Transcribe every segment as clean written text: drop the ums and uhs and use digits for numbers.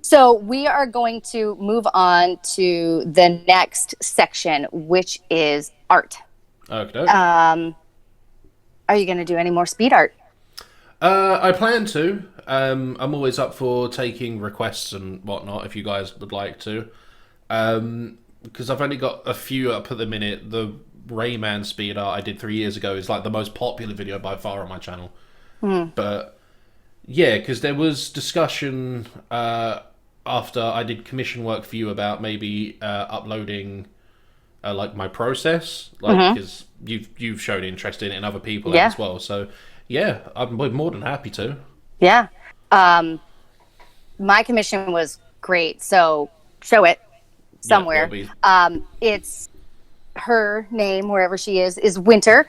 So we are going to move on to the next section, which is art. Okay. Are you going to do any more speed art? I plan to. I'm always up for taking requests and whatnot if you guys would like to. Because I've only got a few up at the minute. The Rayman speed art I did 3 years ago is like the most popular video by far on my channel. But yeah, because there was discussion after I did commission work for you about maybe uploading like my process, like because you've shown interest in it and other people have as well. So yeah, I'm more than happy to. Yeah. My commission was great. So show it somewhere. It's her name, wherever she is Winter.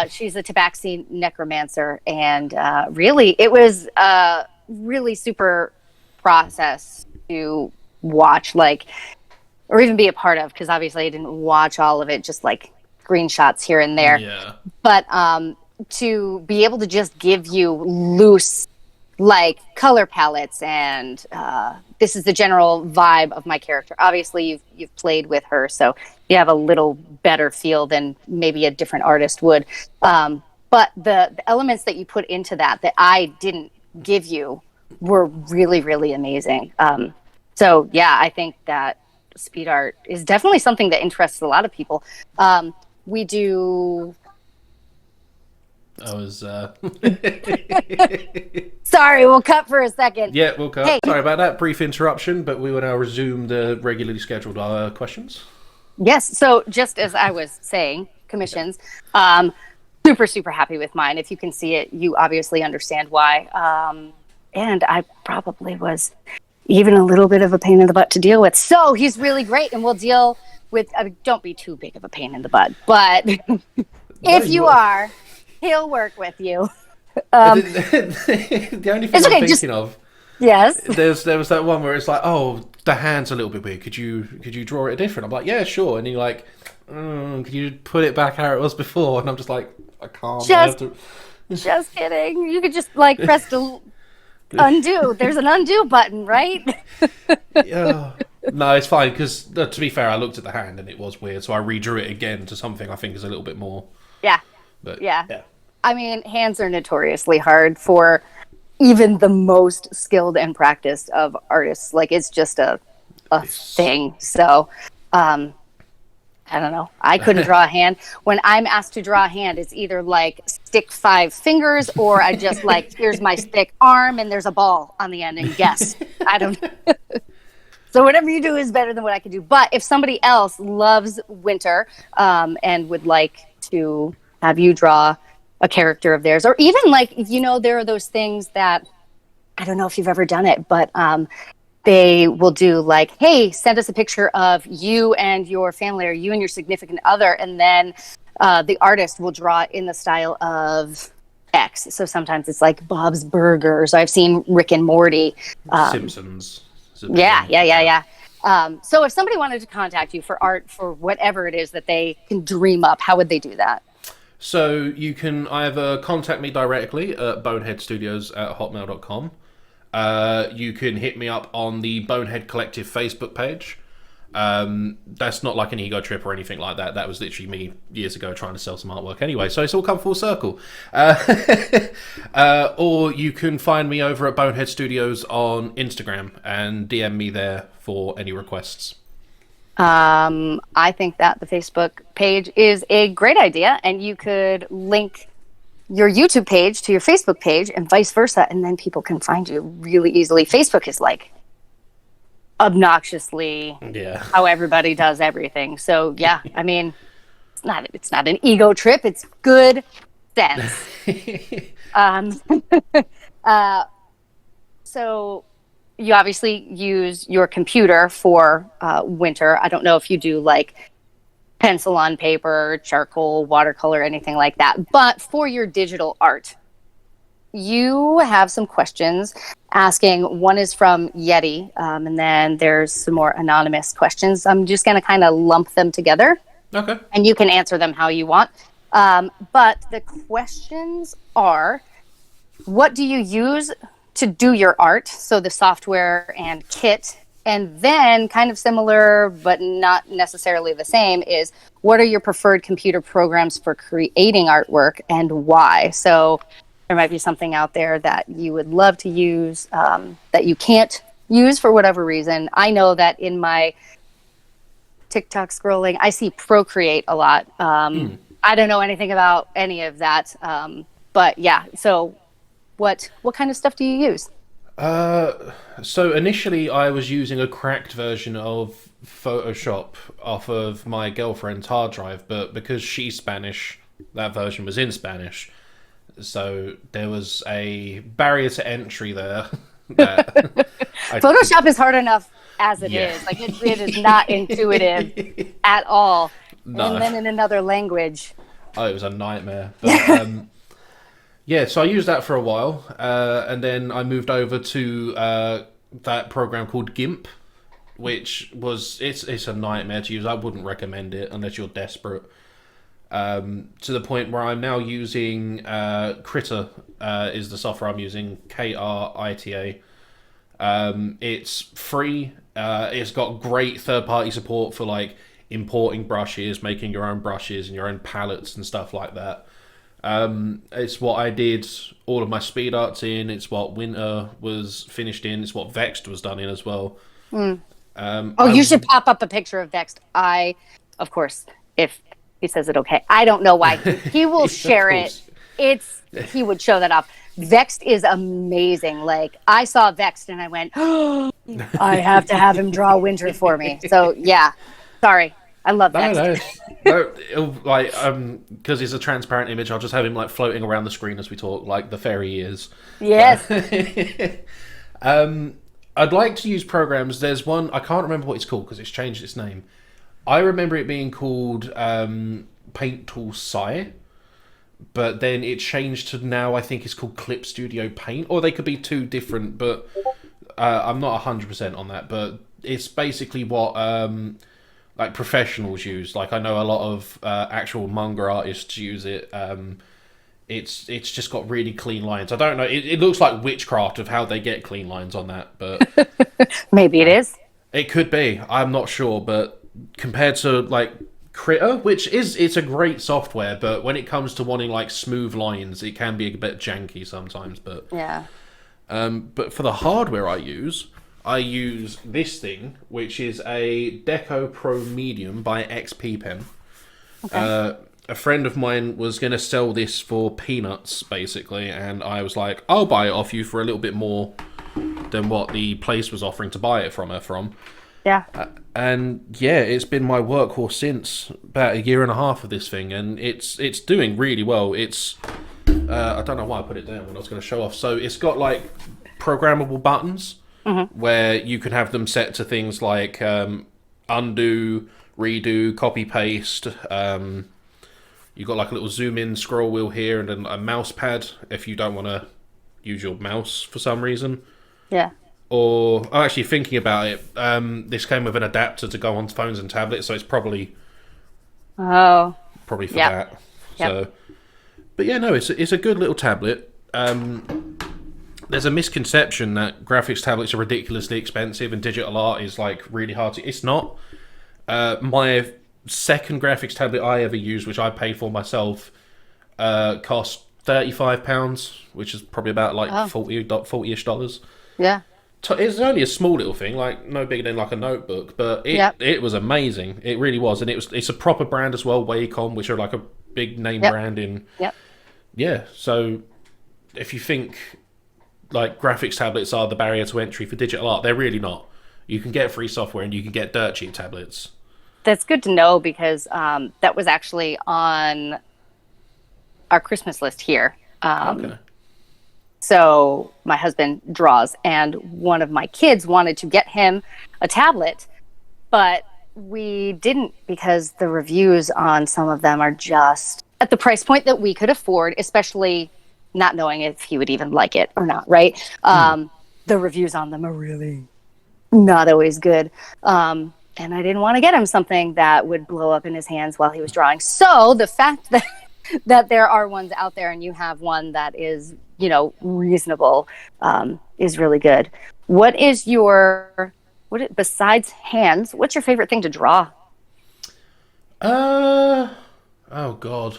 She's a tabaxi necromancer. And really, it was a really super process to watch, like, or even be a part of, because obviously I didn't watch all of it, just like screenshots here and there. Yeah. But to be able to just give you loose, like, color palettes and this is the general vibe of my character. Obviously, you've played with her, so you have a little better feel than maybe a different artist would. But the elements that you put into that I didn't give you were really, really amazing. So yeah, I think that speed art is definitely something that interests a lot of people. We do. I was. Sorry, we'll cut for a second. Yeah, we'll cut. Hey. Sorry about that brief interruption, but we will now resume the regularly scheduled questions. Yes. So just as I was saying, commissions. Super happy with mine. If you can see it, you obviously understand why. And I probably was even a little bit of a pain in the butt to deal with. So he's really great, and we'll deal with. Don't be too big of a pain in the butt, but if you are, he'll work with you. The only thing I'm thinking of. Yes. There was that one where it's like, oh, the hand's a little bit weird. Could you draw it different? I'm like, yeah, sure. And you're like, could you put it back how it was before? And I'm just like, I can't. Just kidding. You could just like press undo. There's an undo button, right? Yeah. No, it's fine because to be fair, I looked at the hand and it was weird, so I redrew it again to something I think is a little bit more. Yeah. But yeah. I mean, hands are notoriously hard for even the most skilled and practiced of artists. Like, it's just a thing. So, I don't know. I couldn't draw a hand. When I'm asked to draw a hand, it's either like stick 5 fingers or I just like, here's my stick arm and there's a ball on the end and guess. I don't know. So whatever you do is better than what I can do. But if somebody else loves Winter and would like to have you draw a character of theirs, or even like, there are those things that, I don't know if you've ever done it, but they will do like, hey, send us a picture of you and your family or you and your significant other. And then the artist will draw it in the style of X. So sometimes it's like Bob's Burgers. I've seen Rick and Morty. Simpsons. Yeah. So if somebody wanted to contact you for art, for whatever it is that they can dream up, how would they do that? So you can either contact me directly at boneheadstudios@hotmail.com. You can hit me up on the Bonehead Collective Facebook page. That's not like an ego trip or anything like that. That was literally me years ago trying to sell some artwork anyway, so it's all come full circle. Or you can find me over at Bonehead Studios on Instagram and DM me there for any requests. I think that the Facebook page is a great idea, and you could link your YouTube page to your Facebook page and vice versa, and then people can find you really easily. Facebook is like obnoxiously how everybody does everything. So yeah, I mean, it's not an ego trip, it's good sense. So you obviously use your computer for Winter. I don't know if you do like pencil on paper, charcoal, watercolor, anything like that. But for your digital art, you have some questions asking. One is from Yeti, and then there's some more anonymous questions. I'm just going to kind of lump them together. Okay. And you can answer them how you want. But the questions are, what do you use to do your art, so the software and kit. And then, kind of similar, but not necessarily the same, is what are your preferred computer programs for creating artwork and why? So there might be something out there that you would love to use that you can't use for whatever reason. I know that in my TikTok scrolling, I see Procreate a lot. I don't know anything about any of that. But yeah, so what kind of stuff do you use? So initially, I was using a cracked version of Photoshop off of my girlfriend's hard drive, but because she's Spanish, that version was in Spanish. So there was a barrier to entry there. That Photoshop is hard enough as it Yeah. is. Like it is not intuitive at all. No. And then in another language. Oh, it was a nightmare. But yeah, so I used that for a while, and then I moved over to that program called GIMP, which was it's a nightmare to use. I wouldn't recommend it unless you're desperate. To the point where I'm now using Krita is the software I'm using, Krita. It's free. It's got great third-party support for like importing brushes, making your own brushes and your own palettes and stuff like that. It's what I did all of my Speedarts in. It's what Winter was finished in. It's what Vexed was done in as well. You should pop up a picture of Vext. Of course, if he says it okay. I don't know why. He will share it. He would show that off. Vext is amazing. Like, I saw Vext and I went, oh, I have to have him draw Winter for me. So yeah, sorry. I love Vext. Like, because it's a transparent image, I'll just have him like floating around the screen as we talk, like the fairy ears. Yes. I'd like to use programs. There's one, I can't remember what it's called because it's changed its name. I remember it being called Paint Tool Sci, but then it changed to now I think it's called Clip Studio Paint, or they could be two different, but I'm not 100% on that. But it's basically what like professionals use. Like, I know a lot of actual manga artists use it. It's just got really clean lines. I don't know. It looks like witchcraft of how they get clean lines on that, but Maybe it is. it could be. I'm not sure, but compared to like Krita, which it's a great software, but when it comes to wanting like smooth lines, it can be a bit janky sometimes. But Yeah. but for the hardware I use this thing, which is a Deco Pro Medium by XP Pen. Okay. A friend of mine was going to sell this for peanuts, basically, and I was like, I'll buy it off you for a little bit more than what the place was offering to buy it from her from. Yeah. And yeah, it's been my workhorse since about a year and a half of this thing, and it's doing really well. It's I don't know why I put it down when I was going to show off. So it's got like programmable buttons where you can have them set to things like undo, redo, copy, paste. You've got like a little zoom in scroll wheel here, and then a mouse pad if you don't want to use your mouse for some reason. Yeah. Or, actually thinking about it, this came with an adapter to go on phones and tablets, so it's probably Oh. for Yep. that. Yep. So, but yeah, no, it's a good little tablet. There's a misconception that graphics tablets are ridiculously expensive and digital art is like really hard to. It's not. My second graphics tablet I ever used, which I paid for myself, cost £35, which is probably about like $40-ish dollars. Yeah. It's only a small little thing, like no bigger than like a notebook, but it was amazing. It really was, and it's a proper brand as well, Wacom, which are like a big name brand in. Yep. Yeah, so if you think like graphics tablets are the barrier to entry for digital art, they're really not. You can get free software and you can get dirt cheap tablets. That's good to know because that was actually on our Christmas list here. Okay. So my husband draws, and one of my kids wanted to get him a tablet, but we didn't because the reviews on some of them are just at the price point that we could afford, especially not knowing if he would even like it or not, right? The reviews on them are really not always good. And I didn't want to get him something that would blow up in his hands while he was drawing. So the fact that there are ones out there and you have one that is reasonable, is really good. Besides hands, what's your favorite thing to draw? Oh god.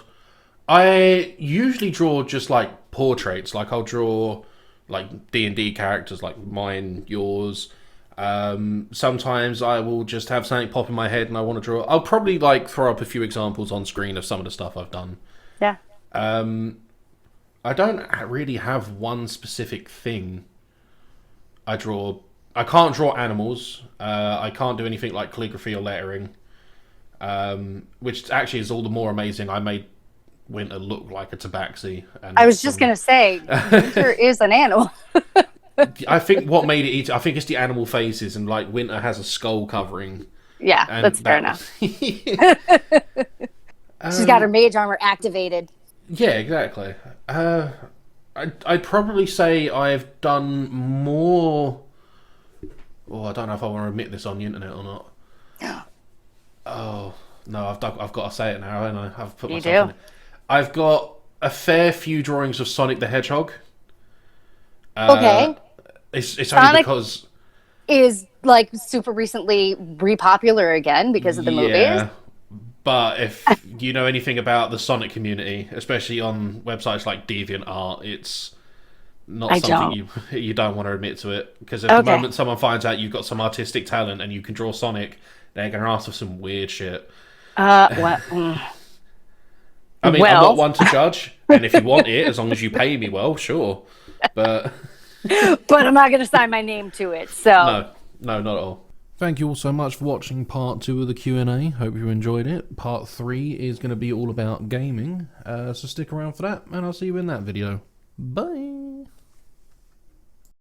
I usually draw just like portraits. Like I'll draw like D&D characters, like mine, yours. Sometimes I will just have something pop in my head and I want to draw. I'll probably like throw up a few examples on screen of some of the stuff I've done. Yeah. I don't really have one specific thing I draw. I can't draw animals. I can't do anything like calligraphy or lettering. Which actually is all the more amazing. I made Winter look like a tabaxi. And I was just going to say, Winter is an animal. I think what made it easy, I think it's the animal faces, and like Winter has a skull covering. Yeah, And that's fair enough. She's got her mage armor activated. Yeah, exactly. I'd probably say I've done more. Oh, I don't know if I want to admit this on the internet or not. Oh no, I've got to say it now, and I've put myself in it. I've got a fair few drawings of Sonic the Hedgehog. Okay. It's only because is like super recently repopular again because of the movies. But if you know anything about the Sonic community, especially on websites like DeviantArt, it's not something you don't want to admit to it, because at the moment someone finds out you've got some artistic talent and you can draw Sonic, they're going to ask for some weird shit. I mean, I'm not one to judge, and if you want it, as long as you pay me well, sure. But I'm not going to sign my name to it. So no, not at all. Thank you all so much for watching part 2 of the Q&A. Hope you enjoyed it. Part 3 is going to be all about gaming, so stick around for that, and I'll see you in that video. Bye!